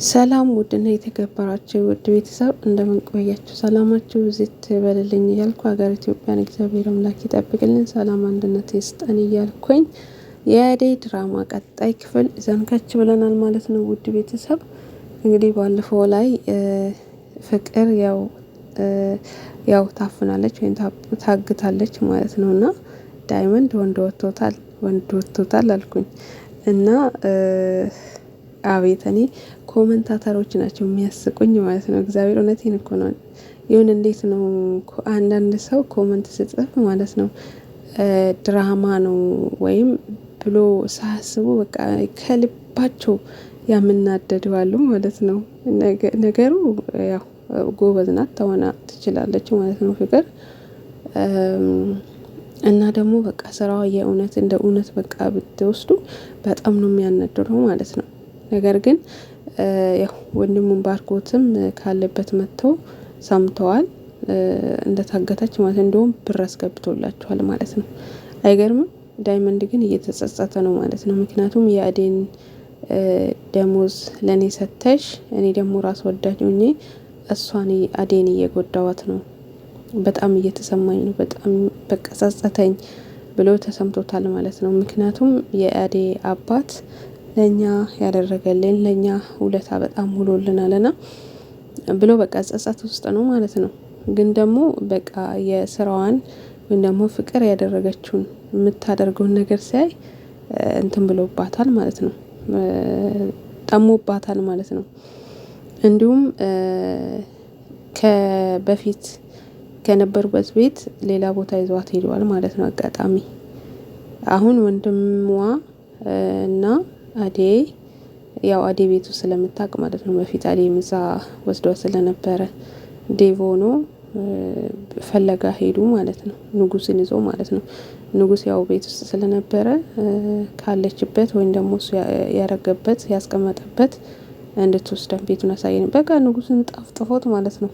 ሰላም ውድና የተከበራችሁ ውድ ቤተሰብ እንደምን ቆያችሁ? ሰላማችሁ ዝት በልልኝ እያልኩ ሀገር ኢትዮጵያን እግዚአብሔር አምላክ ይጠብቅልን፣ ሰላም አንድነት ይስጠን እያልኩኝ የአደይ ድራማ ቀጣይ ክፍል ይዘን ከች ብለናል ማለት ነው። ውድ ቤተሰብ እንግዲህ ባለፈው ላይ ፍቅር ያው ታፍናለች ወይም ታግታለች ማለት ነውና ዳይመንድ ወንድ ወጥቶታል አልኩኝ እና አቤት እኔ ኮመንታተሮች ናቸው የሚያስቁኝ ማለት ነው። እግዚአብሔር እውነቴን እኮ ነው። ይሁን እንዴት ነው አንዳንድ ሰው ኮመንት ስጽፍ ማለት ነው ድራማ ነው ወይም ብሎ ሳያስቡ በቃ ከልባቸው ያምናደደዋሉ ማለት ነው። ነገሩ ያው ጎበዝ ናት፣ ተወና ትችላለች ማለት ነው ፍቅር እና ደግሞ በቃ ስራዋ የእውነት እንደ እውነት በቃ ብትወስዱ በጣም ነው የሚያናድደው ማለት ነው። ነገር ግን ያው ወንድሙን ባርኮትም ካለበት መጥተው ሰምተዋል እንደታገተች ማለት እንደውም ብር አስገብቶላቸዋል ማለት ነው። አይገርምም? ዳይመንድ ግን እየተጸጸተ ነው ማለት ነው። ምክንያቱም የአዴን ደሞዝ ለኔ ሰተሽ እኔ ደግሞ ራስ ወዳጅ ሆኜ እሷን አዴን እየጎዳዋት ነው፣ በጣም እየተሰማኝ ነው፣ በጣም በቃ ጸጸተኝ ብሎ ተሰምቶታል ማለት ነው። ምክንያቱም የአዴ አባት ለኛ ያደረገልን ለኛ ውለታ በጣም ውሎልናልና ብሎ በቃ ጸጸት ውስጥ ነው ማለት ነው። ግን ደግሞ በቃ የስራዋን ወይም ደግሞ ፍቅር ያደረገችውን የምታደርገውን ነገር ሲያይ እንትን ብሎባታል ማለት ነው፣ ጠሞባታል ማለት ነው። እንዲሁም ከበፊት ከነበሩበት ቤት ሌላ ቦታ ይዟት ሄደዋል ማለት ነው። አጋጣሚ አሁን ወንድሟ እና አዴ ያው አዴ ቤቱ ስለምታውቅ ማለት ነው። በፊት አዴ ምዛ ወስዷ ስለነበረ ዴቮኖ ፈለጋ ሄዱ ማለት ነው። ንጉስን ይዞ ማለት ነው። ንጉስ ያው ቤት ውስጥ ስለነበረ ካለችበት ወይም ደግሞ እሱ ያረገበት ያስቀመጠበት እንድትወስደን ቤቱን አሳየን። በቃ ንጉስን ጣፍጥፎት ማለት ነው።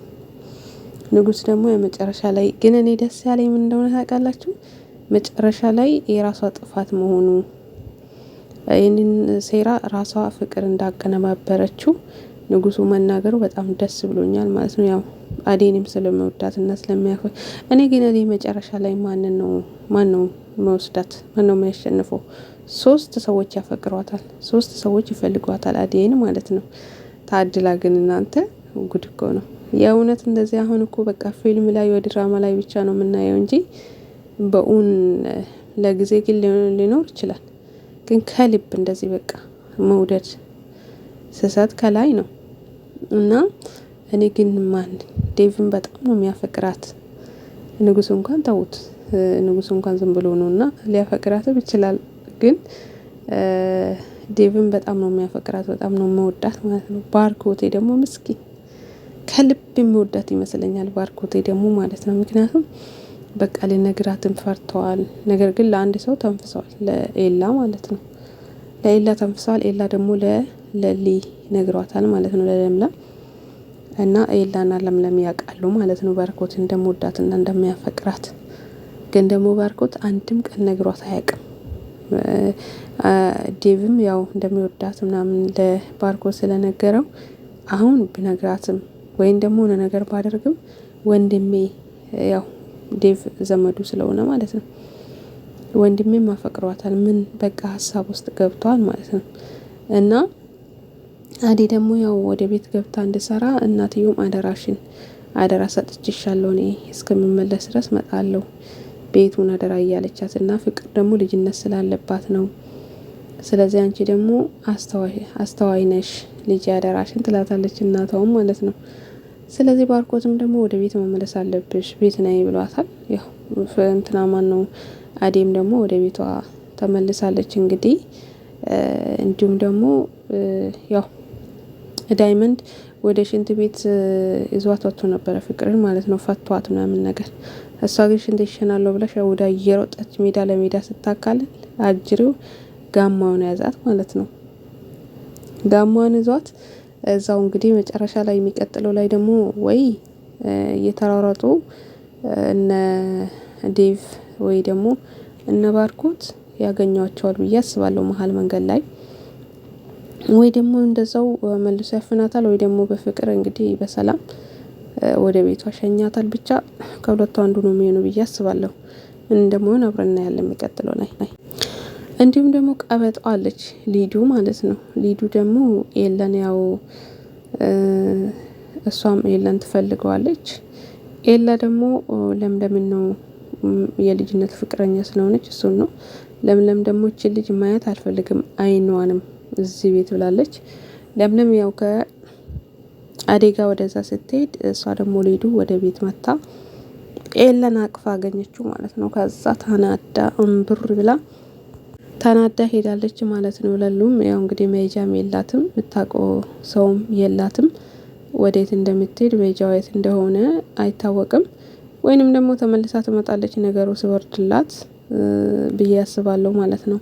ንጉስ ደግሞ የመጨረሻ ላይ ግን እኔ ደስ ያለኝ ምን እንደሆነ ታውቃላችሁ? መጨረሻ ላይ የራሷ ጥፋት መሆኑ ይህንን ሴራ ራሷ ፍቅር እንዳቀነባበረችው ንጉሱ መናገሩ በጣም ደስ ብሎኛል ማለት ነው። ያው አዴንም ስለመወዳትና ስለሚያፈቅ እኔ ግን እኔ መጨረሻ ላይ ማን ነው መወስዳት? ማን ነው የሚያሸንፈው? 3 ሰዎች ያፈቅሯታል፣ 3 ሰዎች ይፈልጓታል አዴን ማለት ነው። ታድላ ግን እናንተ ጉድ እኮ ነው የእውነት እንደዚህ። አሁን እኮ በቃ ፊልም ላይ ወይ ድራማ ላይ ብቻ ነው የምናየው እንጂ በእውን ለጊዜ ግን ሊኖር ይችላል። ግን ከልብ እንደዚህ በቃ መውደድ ስህተት ከላይ ነው። እና እኔ ግን ዴቭን በጣም ነው የሚያፈቅራት። ንጉስ እንኳን ተውት፣ ንጉስ እንኳን ዝም ብሎ ነውና ሊያፈቅራትም ይችላል። ግን ዴቭን በጣም ነው የሚያፈቅራት፣ በጣም ነው መወዳት ማለት ነው። ባርኮቴ ደግሞ ምስኪን ከልብ የሚወዳት ይመስለኛል ባርኮቴ ደግሞ ማለት ነው። ምክንያቱም በቃ ሊነግራትም ፈርተዋል። ነገር ግን ለአንድ ሰው ተንፍሰዋል፣ ለኤላ ማለት ነው። ለኤላ ተንፍሰዋል። ኤላ ደግሞ ለሊ ነግሯታል ማለት ነው፣ ለለምለም እና ኤላና ለምለም ያውቃሉ ማለት ነው ባርኮት እንደምወዳትና እንደሚያፈቅራት። ግን ደግሞ ባርኮት አንድም ቀን ነግሯት አያውቅም። ዴቭም ያው እንደሚወዳት ምናምን ለባርኮት ስለነገረው አሁን ብነግራትም ወይም ደግሞ ነገር ባደርግም ወንድሜ ያው ዴቭ ዘመዱ ስለሆነ ማለት ነው ወንድሜም አፈቅሯታል፣ ምን በቃ ሀሳብ ውስጥ ገብቷል ማለት ነው። እና አዴ ደግሞ ያው ወደ ቤት ገብታ እንድሰራ እናትየውም አደራ ሰጥቼሻለሁ እኔ እስከምመለስ ድረስ መጣለሁ ቤቱን አደራ እያለቻት እና ፍቅር ደግሞ ልጅነት ስላለባት ነው። ስለዚህ አንቺ ደግሞ አስተዋይ ነሽ ልጅ አደራሽን ትላታለች እናቷም ማለት ነው። ስለዚህ ባርኮትም ደግሞ ወደ ቤት መመለስ አለብሽ ቤት ነይ ብሏታል። ያው እንትና ማን ነው አዴም ደግሞ ወደ ቤቷ ተመልሳለች እንግዲህ። እንዲሁም ደግሞ ያው ዳይመንድ ወደ ሽንት ቤት ይዟት ወጥቶ ነበረ ፍቅርን ማለት ነው፣ ፈቷት ምናምን ነገር። እሷ ግን ሽንት ይሸናለሁ ብለሽ ወደ እየሮጠች ሜዳ ለሜዳ ስታካልል አጅሬው ጋማውን ያዛት ማለት ነው። ጋማውን ይዟት እዛው እንግዲህ መጨረሻ ላይ የሚቀጥለው ላይ ደግሞ ወይ እየተራራጡ እነ ዴቭ ወይ ደግሞ እነ ባርኮት ያገኟቸዋል ብዬ አስባለሁ መሀል መንገድ ላይ። ወይ ደግሞ እንደዛው መልሶ ያፍናታል፣ ወይ ደግሞ በፍቅር እንግዲህ በሰላም ወደ ቤቷ ሸኛታል። ብቻ ከሁለቱ አንዱ ነው የሚሆነው ብዬ አስባለሁ። ምን እንደሚሆን አብረን እናያለን የሚቀጥለው ላይ። እንዲሁም ደግሞ ቀበጧ አለች ሊዱ ማለት ነው። ሊዱ ደግሞ ኤለን ያው እሷም ኤለን ትፈልገዋለች። ኤላ ደግሞ ለምለምን ነው የልጅነት ፍቅረኛ ስለሆነች እሱን ነው። ለምለም ደግሞ እቺ ልጅ ማየት አልፈልግም አይኗንም እዚህ ቤት ብላለች። ለምለም ያው ከአዴጋ ወደዛ ስትሄድ እሷ ደግሞ ሊዱ ወደ ቤት መታ ኤለን አቅፋ አገኘችው ማለት ነው። ከዛ ታናዳ እምብር ብላ ታናዳ ሄዳለች ማለት ነው። ለሉም ያው እንግዲህ መሄጃም የላትም የምታውቀው ሰውም የላትም። ወዴት እንደምትሄድ መሄጃዋ የት እንደሆነ አይታወቅም። ወይንም ደግሞ ተመልሳ ትመጣለች ነገሩ ሲወርድላት ብዬ አስባለሁ ማለት ነው።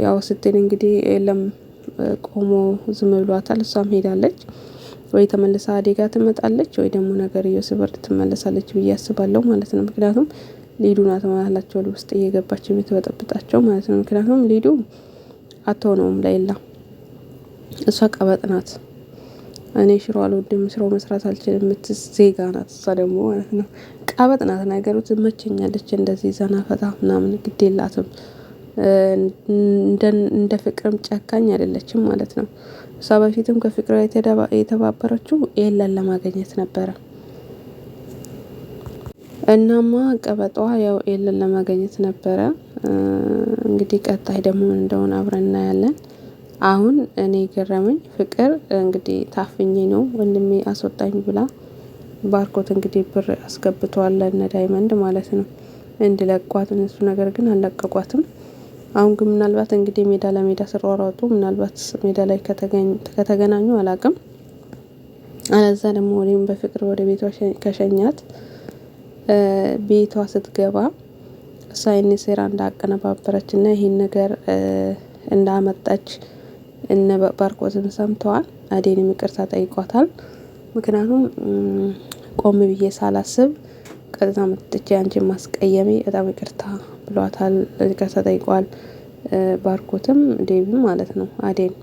ያው ስትል እንግዲህ የለም ቆሞ ዝም ብሏታል። እሷም ሄዳለች ወይ ተመልሳ አዴጋ ትመጣለች ወይ ደግሞ ነገርየው ሲወርድ ትመለሳለች ብዬ አስባለሁ ማለት ነው። ምክንያቱም ሊዱ ናት መሀላቸው ውስጥ እየገባች የምትበጠብጣቸው ማለት ነው። ምክንያቱም ሊዱ አትሆነውም ለኤላ፣ እሷ ቀበጥ ናት። እኔ ሽሮ አልወድም ሽሮ መስራት አልችልም የምትል ዜጋ ናት እሷ ደግሞ ማለት ነው። ቀበጥ ናት፣ ነገሩ ትመቸኛለች። እንደዚህ ዘና ፈታ ምናምን ግድ የላትም። እንደ ፍቅርም ጨካኝ አይደለችም ማለት ነው። እሷ በፊትም ከፍቅር የተባበረችው ኤለን ለማግኘት ነበረ። እናማ ቀበጧ ያው ኤለን ለማግኘት ነበረ። እንግዲህ ቀጣይ ደግሞ እንደሆነ አብረን እናያለን። አሁን እኔ ገረመኝ ፍቅር እንግዲህ ታፍኜ ነው ወንድሜ አስወጣኝ ብላ ባርኮት እንግዲህ ብር አስገብቷል እነ ዳይመንድ ማለት ነው እንዲለቋት። እነሱ ነገር ግን አልለቀቋትም። አሁን ግን ምናልባት እንግዲህ ሜዳ ለሜዳ ሲሯሯጡ ምናልባት ሜዳ ላይ ከተገናኙ አላቅም። አለዛ ደግሞ ወይም በፍቅር ወደ ቤቷ ከሸኛት ቤቷ ስትገባ እሷ ይሄን ሴራ እንዳቀነባበረች እና ይሄን ነገር እንዳመጣች እነ ባርኮትም ሰምተዋል። አዴንም ይቅርታ ጠይቋታል። ምክንያቱም ቆም ብዬ ሳላስብ ቀጥታ መጥቼ አንቺን ማስቀየሜ በጣም ይቅርታ ብሏታል። ይቅርታ ጠይቋል ባርኮትም ዴቪም ማለት ነው አዴን።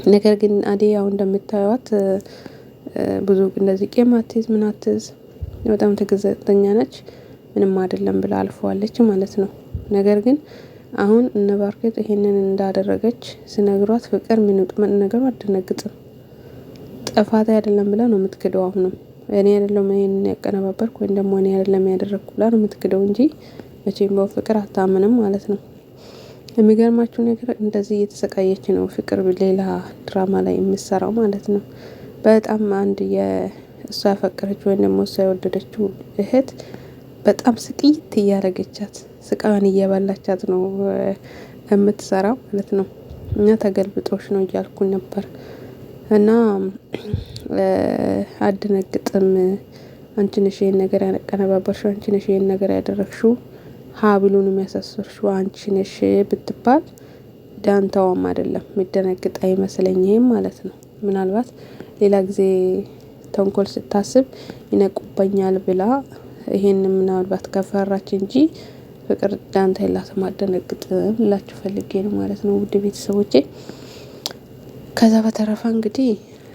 ነገር ግን አዴ ያው እንደምታዩት ብዙ እንደዚህ ቄም አትይዝ ምን አትይዝ በጣም ትዕግስተኛ ነች። ምንም አይደለም ብላ አልፈዋለች ማለት ነው። ነገር ግን አሁን እነ ባርኮት ይሄንን እንዳደረገች ሲነግሯት ፍቅር ምን ነገሩ አትደነግጥም። ጥፋት አይደለም ብላ ነው የምትክደው። አሁንም እኔ አይደለም ይሄንን ያቀነባበርኩ ወይም ደግሞ እኔ አይደለም ያደረኩ ብላ ነው የምትክደው እንጂ መቼም በፍቅር አታምንም ማለት ነው። የሚገርማችሁ ነገር እንደዚህ እየተሰቃየች ነው ፍቅር ሌላ ድራማ ላይ የምትሰራው ማለት ነው። በጣም አንድ የእሷ ያፈቀረችው ወይም ደግሞ እሷ የወደደችው እህት በጣም ስቅይት እያደረገቻት ስቃዋን እየበላቻት ነው የምትሰራው ማለት ነው። እና ተገልብጦሽ ነው እያልኩኝ ነበር። እና አድነግጥም አንቺ ነሽ ይሄን ነገር ያቀነባበርሽው፣ አንቺ ነሽ ይሄን ነገር ያደረግሽው፣ ሀብሉን የሚያሳስርሽው አንቺ ነሽ ብትባል ዳንታውም አይደለም የሚደነግጥ አይመስለኝም ማለት ነው። ምናልባት ሌላ ጊዜ ተንኮል ስታስብ ይነቁበኛል ብላ ይሄን ምናልባት ከፈራች እንጂ ፍቅር ዳንታ የላትም አትደነግጥም ልላችሁ ፈልጌ ነው ማለት ነው ውድ ቤተሰቦቼ። ከዛ በተረፈ እንግዲህ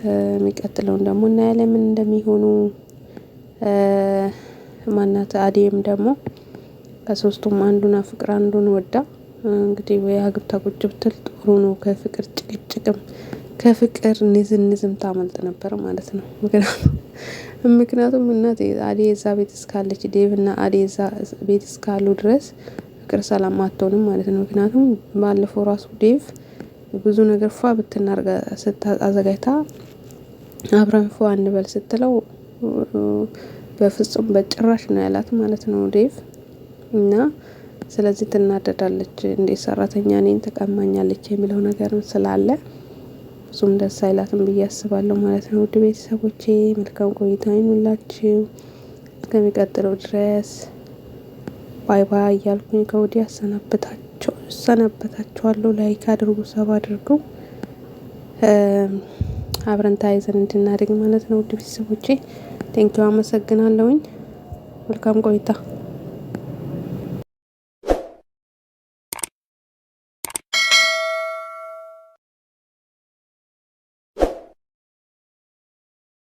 የሚቀጥለውን ደግሞ እናያለን ምን እንደሚሆኑ። ማናት አዴም ደግሞ ከሶስቱም አንዱን ፍቅር አንዱን ወዳ እንግዲህ ወይ አግብታ ቁጭ ብትል ጥሩ ነው። ከፍቅር ጭቅጭቅም ከፍቅር ንዝንዝም ታመልጥ ነበር ማለት ነው። ምክንያቱም እናቴ አዴ እዛ ቤት እስካለች ዴቭ እና አዴ እዛ ቤት እስካሉ ድረስ ፍቅር ሰላም አትሆንም ማለት ነው። ምክንያቱም ባለፈው ራሱ ዴቭ ብዙ ነገር ፏ ብትናርጋ አዘጋጅታ አብረን ፏ እንበል ስትለው በፍጹም በጭራሽ ነው ያላት ማለት ነው ዴቭ። እና ስለዚህ ትናደዳለች፣ እንዴት ሰራተኛ እኔን ተቀማኛለች የሚለው ነገር ስላለ ብዙም ደስ አይላትም ብዬ አስባለሁ ማለት ነው። ውድ ቤተሰቦቼ መልካም ቆይታ ይሁንላችሁ እስከሚቀጥለው ድረስ ባይ ባይ እያልኩኝ ከወዲህ አሰናበታችኋለሁ። ላይክ አድርጉ፣ ሰብ አድርጉ፣ አብረን ታይዘን እንድናድግ ማለት ነው። ውድ ቤተሰቦቼ ቴንኪው አመሰግናለሁኝ። መልካም ቆይታ